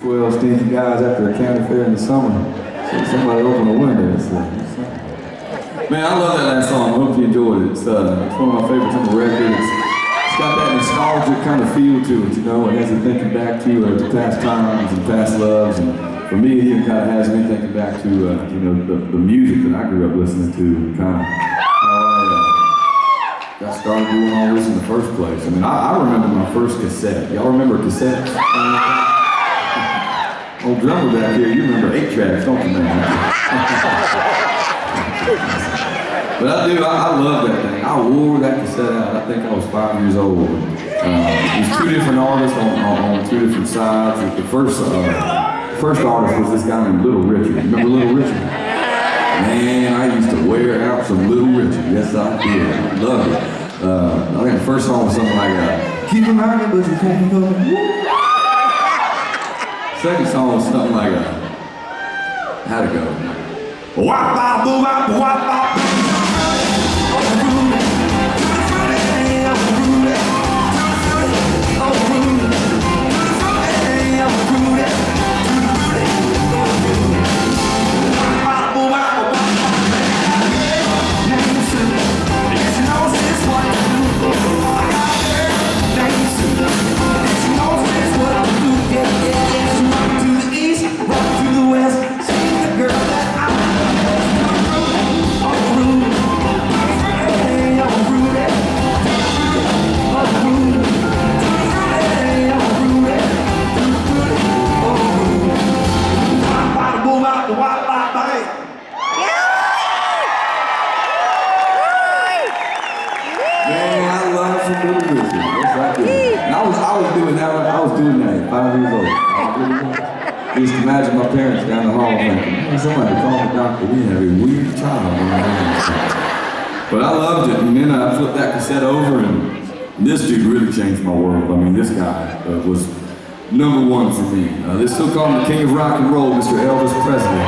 12 stinky guys after a county fair in the summer. So somebody opened a window. Man, I love that last song. I hope you enjoyed it. It's one of my favorites on the record. It's got that nostalgic kind of feel to it, you know. It has you thinking back to past times and past loves. And for me, it even kind of has me thinking back to, you know, the music that I grew up listening to and kind of how I got started doing all this in the first place. I mean, I remember my first cassette. Y'all remember cassettes? Old drummer back here, you remember 8-tracks, don't you, man? But I do, I love that thing. I wore that cassette out. I think I was 5 years old. There's two different artists on two different sides. The first artist was this guy named Little Richard. Remember Little Richard? Man, I used to wear out some Little Richard. Yes, I did. I loved it. I think the first song was something like, keep an eye, but you can't go. Second song was something like, how'd it go? Wop, bop, boom, bop, wop, bop. Just imagine my parents down the hall thinking, somebody call the doctor, we have a weird child. But I loved it, and then I flipped that cassette over, and this dude really changed my world. I mean, this guy was #1 for me. They still call him the king of rock and roll, Mr. Elvis Presley.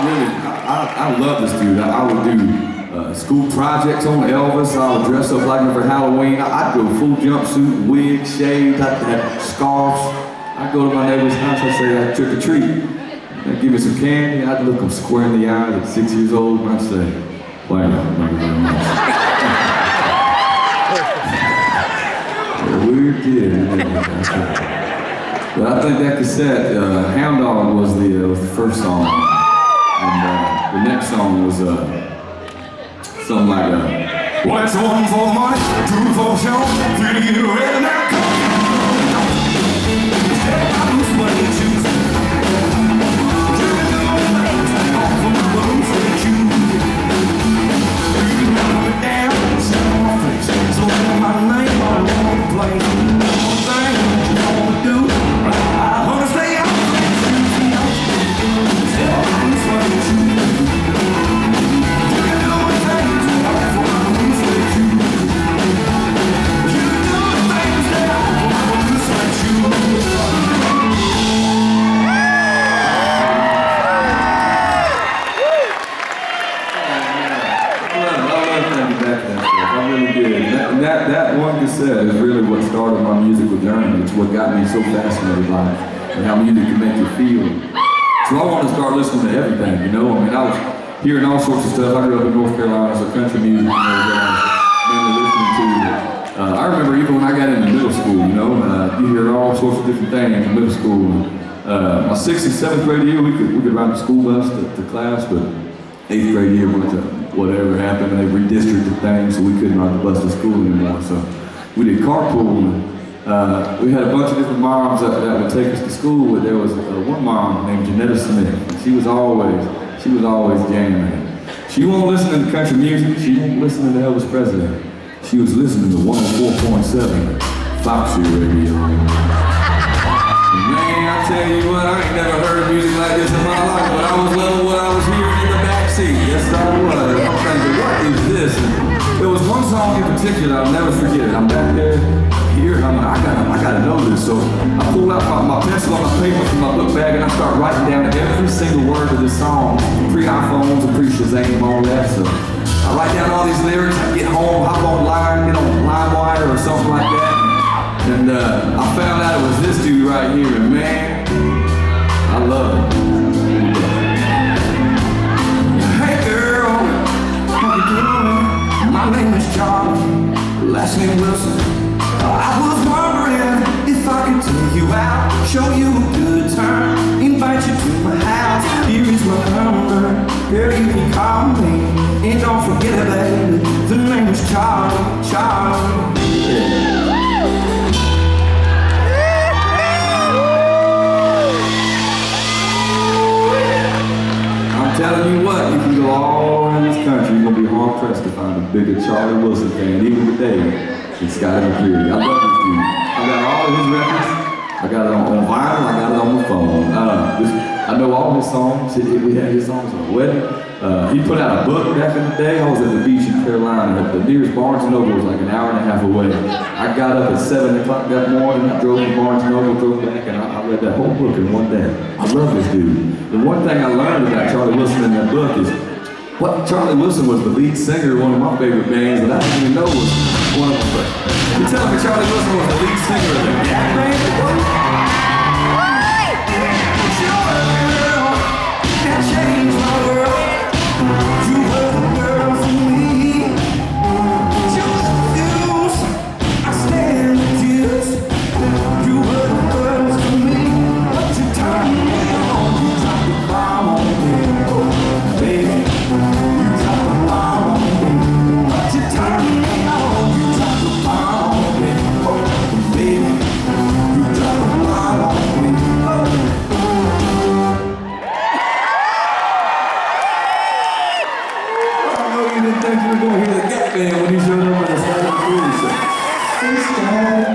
Man, I love this dude. I would do school projects on Elvis. I would dress up like him for Halloween. I'd go full jumpsuit, wig, shaved, I'd have scarves. I'd go to my neighbor's house, I'd say I trick or treat. They'd give me some candy, I'd look them square in the eye at 6 years old, and I'd say, wow, thank you very much. A weird kid. But I think that cassette, Hound Dog was the first song. And the next song was something like, well, it's one for money, two for show, three to get ready now. That one cassette is really what started my musical journey. It's what got me so fascinated by it and how music can make you feel. So I wanted to start listening to everything, you know? I mean, I was hearing all sorts of stuff. I grew up in North Carolina, so country music, you know, that I was mainly listening to. I remember even when I got into middle school, you know, you hear all sorts of different things in middle school. My 6th and 7th grade year, we could ride the school bus to class, but 8th grade year, whatever happened, and they redistricted things, so we couldn't ride the bus to school anymore. So we did carpool. We had a bunch of different moms that would take us to school, but there was one mom named Janetta Smith. And she was always jamming. She won't listen to country music. She won't listen to Elvis Presley. She was listening to 104.7 Foxy Radio. Man, I tell you what, I ain't never heard music like this in my life, but I was loving what I was hearing in the backseat. Yes, I was. I'm thinking, what is this? And there was one song in particular I'll never forget it. I'm back there, here, and I'm like, I gotta know this. So I pull out my pencil on my paper from my book bag, and I start writing down every single word of this song. Pre-iPhones and pre-Shazam and all that. So I write down all these lyrics. I get home, hop on LimeWire or something like that. And I found out it was this dude right here, and man, I love it. Hey girl, how you doing? My name is Charlie, last name Wilson. I was wondering if I could take you out, show you a good time, invite you to my house. Here is my number, girl, you can call me. And don't forget it, baby, the name is Charlie, Charlie. Yeah. I'm telling you what, you can go all around this country, you're gonna be hard pressed to find a bigger Charlie Wilson fan, even today. It's got to be pretty. I love this dude. I got all of his records. I got it on vinyl. I got it on the phone. I know all his songs. We had his songs on the wedding. He put out a book back in the day. I was at the beach in Carolina. The nearest Barnes & Noble was like an hour and a half away. I got up at 7 o'clock that morning. I drove to Barnes & Noble, drove back, and I read that whole book in one day. I love this dude. The one thing I learned about Charlie Wilson in that book is Charlie Wilson was the lead singer of one of my favorite bands that I didn't even know was one of them. You telling me Charlie Wilson was the lead singer of the Gap Band? Girl, that changed my world. You were the girl for me. You refuse, I stand accused. You were the girl for me. But you turned me on. You dropped the bomb on me, baby. You dropped the bomb on me. But you turned me on. You dropped the bomb on me, baby. You dropped the bomb on me. I know you didn't think you were going to hear the Gap Band when you showed up at the Saturday Food Show. Hey, Charlie.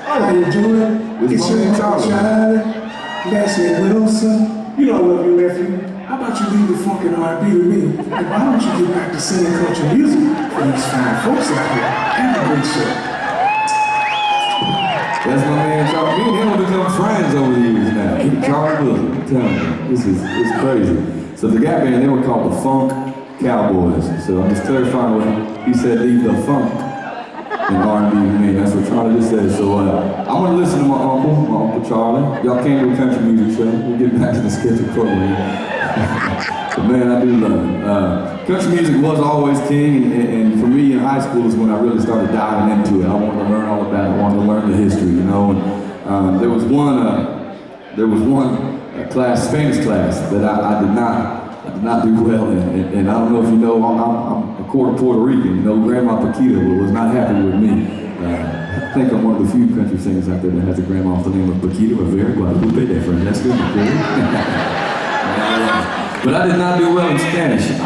How you doing? It's your Charlie. Leslie Wilson. You know I love you, nephew. How about you leave the funk and R&B with me? And why don't you get back to singing country music for these fine folks out here? Have a great show. That's my man Charlie. Me and him have become friends over the years now. Charlie Wilson, I'm telling you, it's crazy. So the Gap Band, they were called the Funk Cowboys. So I'm just clarifying what he said, leave the funk in R&B with me. That's what Charlie just said. So I want to listen to my Uncle Charlie. Y'all came to a country music show. We'll get back to the scheduled program. But man, I do love it. Country music was always king, and for me in high school is when I really started diving into it. I wanted to learn all about it. I wanted to learn the history, you know. And there was one class, Spanish class, that I did not do well in. And I don't know if you know, I'm a quarter Puerto Rican. You know, Grandma Paquita was not happy with me. I think I'm one of the few country singers out there that has a grandma with the name of Paquita Rivera Guadalupe. That's good. But I did not do well in Spanish. We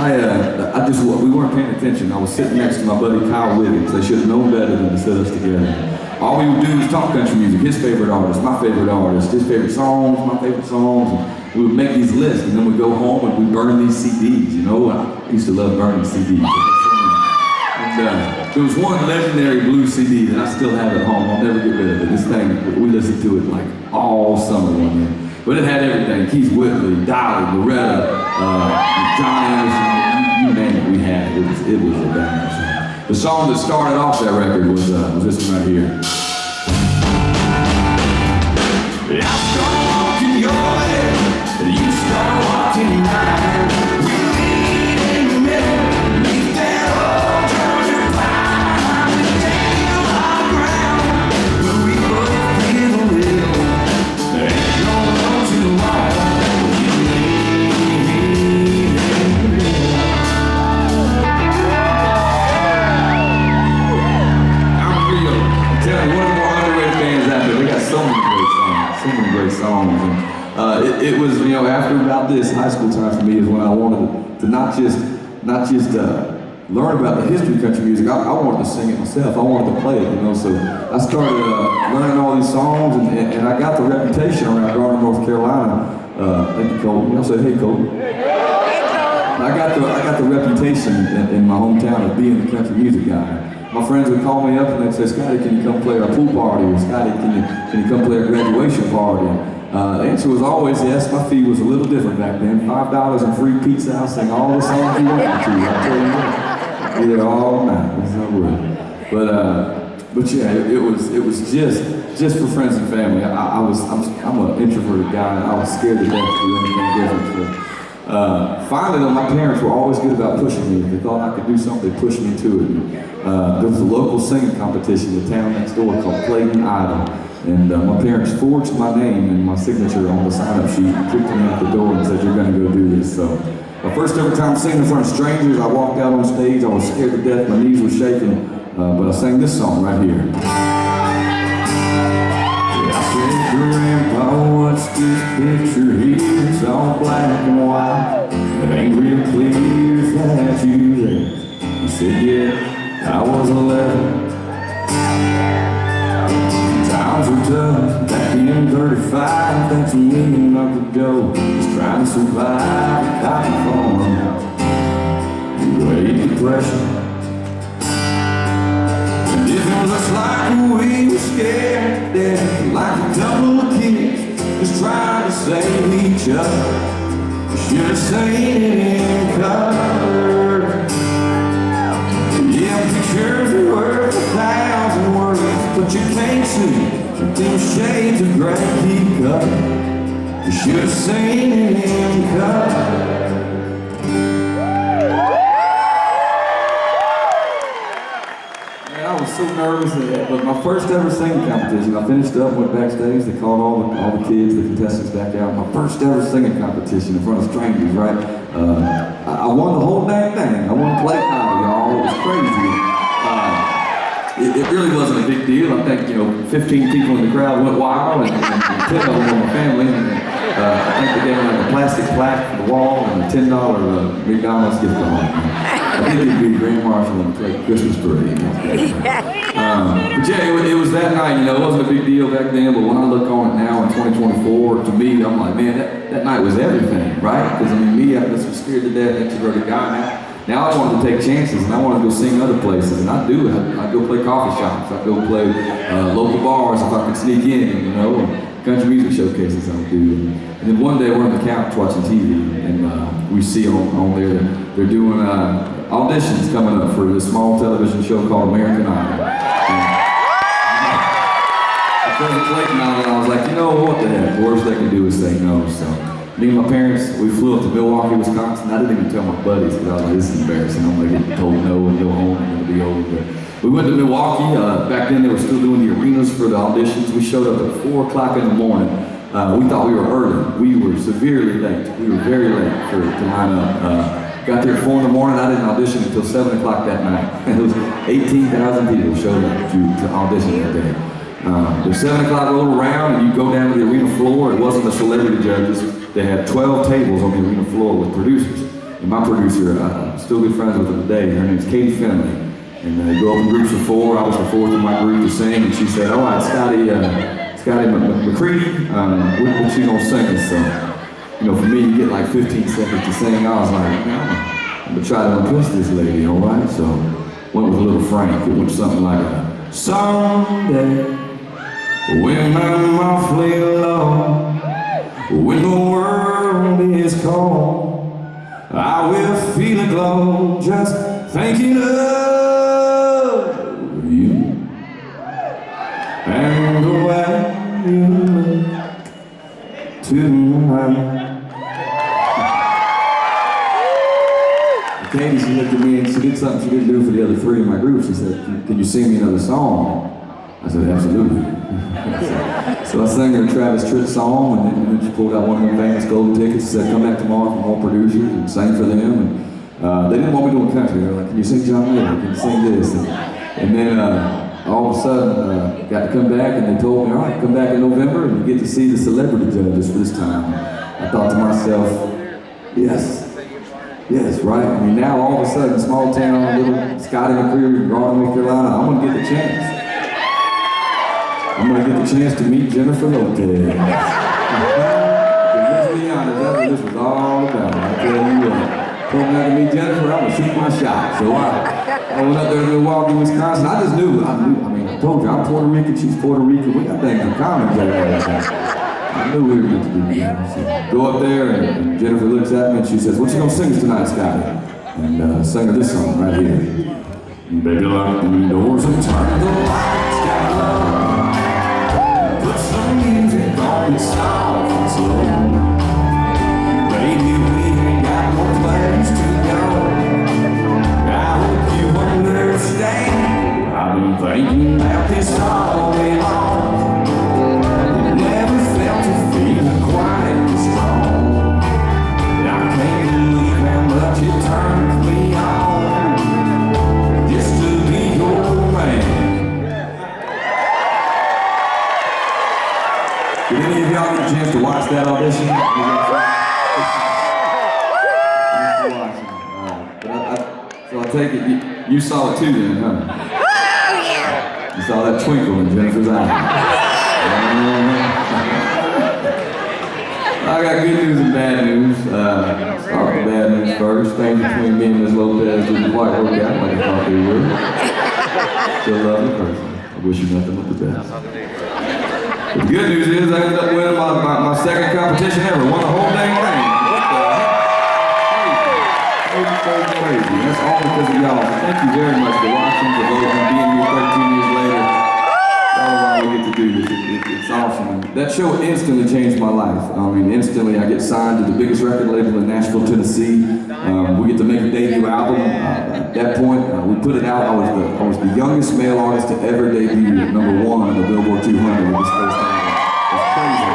weren't paying attention. I was sitting next to my buddy Kyle Wiggins. They should have known better than to set us together. All we would do was talk country music, his favorite artist, my favorite artist, his favorite songs, my favorite songs. And we would make these lists, and then we'd go home and we'd burn these CDs, you know? I used to love burning CDs. And there was one legendary blues CD that I still have at home. I'll never get rid of it. This thing, we listened to it like all summer one year. But it had everything. Keith Whitley, Dolly, Loretta, John Anderson, you name it, we had it. It was a banger song. The song that started off that record was this one right here. I started walking your way, and you started walking mine. We lean in the middle, beneath that old Georgia pine. We tangle our ground, but we both feel a little. There ain't no road too long. One of the more underrated bands out there. They got so many great songs. And it was, you know, after about this high school time for me is when I wanted to not just learn about the history of country music. I wanted to sing it myself. I wanted to play it, you know. So I started learning all these songs, and I got the reputation around Garner, North Carolina. Thank you, Cole. Y'all say, hey, Cole. I got the reputation in my hometown of being the country music guy. My friends would call me up and they'd say, Scotty, can you come play our pool party? Or Scotty, can you come play our graduation party? The answer was always yes. My fee was a little different back then. $5 and free pizza. I'll sing all the songs you want me to. I'll tell you what. Be there all night. That's not worth. But But yeah, it was just for friends and family. I'm an introverted guy. I was scared to death to do anything different. So, finally, though, my parents were always good about pushing me. If they thought I could do something, they pushed me to it. There was a local singing competition in the town next door called Clayton Idol. And my parents forged my name and my signature on the sign-up sheet and kicked me out the door and said, "You're going to go do this." So, my first ever time singing in front of strangers, I walked out on stage. I was scared to death. My knees were shaking. But I sang this song right here. I said, "Grandpa, what's this picture here? It's all black and white. It ain't real clear that you there." He said, "Yeah, I was 11. Times were tough back in 35. That's when me and Uncle Joe was trying to survive the cotton farm. Great Depression. Looks like we were scared to death, like a couple of kids just trying to save each other. We should have seen it in color. Yeah, pictures are worth 1,000 words, but you can't see with them shades of gray keep covered. You should have seen it in color. I was so nervous, but my first ever singing competition, I finished up, went backstage, they called all the kids, the contestants back out. My first ever singing competition in front of strangers, right? I won the whole dang thing. I won Clayton Idol, y'all. It was crazy. It really wasn't a big deal. I think, 15 people in the crowd went wild, and 10 of them were my family. I think they gave me like a plastic plaque for the wall and a $10 McDonald's gift card. I think it'd be Grand Marshal and play Christmas parade. But yeah, it was that night, it wasn't a big deal back then, but when I look on it now in 2024, to me, I'm like, man, that night was everything, right? Because me, I was scared to death, introverted guy. Now I wanted to take chances, and I wanted to go sing other places, and I do. I'd go play coffee shops, I'd go play local bars if I could sneak in, country music showcases I would do. And then one day we're on the couch watching TV, and we see on there that they're doing auditions coming up for this small television show called American Idol. Because of Clayton Idol, I was like, what the heck? The worst they can do is say no. So me and my parents, we flew up to Milwaukee, Wisconsin. I didn't even tell my buddies because I was like, this is embarrassing. I'm going to get told no and go home and it'll be over. But we went to Milwaukee. Back then they were still doing the arenas for the auditions. We showed up at 4 o'clock in the morning. We thought we were early. We were severely late. We were very late to line up. Got there at 4 in the morning. I didn't audition until 7 o'clock that night. And it was 18,000 people showed up to audition that day. The 7 o'clock rolled around and you go down to the arena floor. It wasn't the celebrity judges. They had 12 tables on the arena floor with producers. And my producer, I'm still good friends with her today. Her name's Katie Finley. And they go up in groups of 4. I was the 4th in my group to sing. And she said, "All right, Scotty McCready, what you gonna sing us?" So, for me, you get like 15 seconds to sing. I was like, I'm gonna try to impress this lady, all right? So, went with a little Frank. It went something like a someday when I'm awfully low, when the world is cold, I will feel a glow just thinking of you and the way you look tonight. Katie, she looked at me and she did something she didn't do for the other 3 in my group. She said, "Can you sing me another song?" I said, "Absolutely." So I sang her a Travis Tritt song, and then she pulled out one of her famous golden tickets and said, "Come back tomorrow for more producers," and sang for them. And they didn't want me doing country. They were like, "Can you sing John Mayer? Can you sing this?" And then all of a sudden, got to come back, and they told me, "All right, come back in November, and you get to see the celebrity judges for this time." I thought to myself, yes, right? I mean, now all of a sudden, small town, little Scotty McCreary in Raleigh, North Carolina, I'm gonna get the chance. I'm gonna get the chance to meet Jennifer Lopez. Let's be honest, that's what this was all about. I tell you what, told me I could meet Jennifer, I'm gonna shoot my shot. So I went up there to Milwaukee, Wisconsin. I just knew. I mean, I told you, I'm Puerto Rican, she's Puerto Rican. We got things in common, I knew we were meant to be together. So go up there, and Jennifer looks at me and she says, "What you gonna sing us tonight, Scotty?" And sang her this song right here. Baby, lock the doors and turn the lights Did any of y'all get a chance to watch that audition? So I take it you saw it too then, huh? You saw that twinkle in Jennifer's eye. I got good news and bad news. Start with bad news first. Things between me and Ms. Lopez didn't quite work out like I thought they would. Still love the person. I wish you nothing but the best. But the good news is I ended up winning my second competition ever. Won the whole dang thing. Crazy. That's all because of y'all. Thank you very much for watching, for those who being here 13 years later. That's all we get to do this. It's awesome. That show instantly changed my life. I mean, instantly I get signed to the biggest record label in Nashville, Tennessee. We get to make a debut album. At that point, we put it out. I was the youngest male artist to ever debut at #1 on the Billboard 200 with this first album. It's crazy.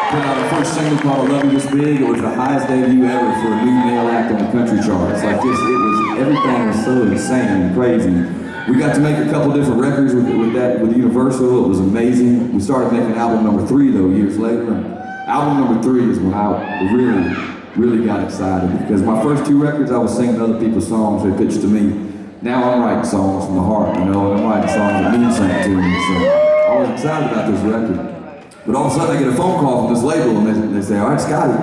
Put out our first single called I Love You This Big. It was the highest debut ever for a new male act on the country charts. Like this, everything was so insane and crazy. We got to make a couple different records with Universal. It was amazing. We started making album #3 though years later. Album #3 is when I really got excited because my first 2 records I was singing other people's songs they pitched to me. Now I'm writing songs from the heart, you know, and I'm writing songs that mean something to me. So I was excited about this record. But all of a sudden I get a phone call from this label and they say, all right, Scotty,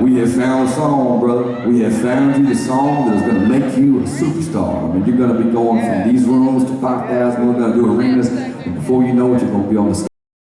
we have found a song, brother. We have found you the song that is going to make you a superstar. I mean, you're going to be going from these rooms to 5,000. We're going to do arenas. And before you know it, you're going to be on the stage.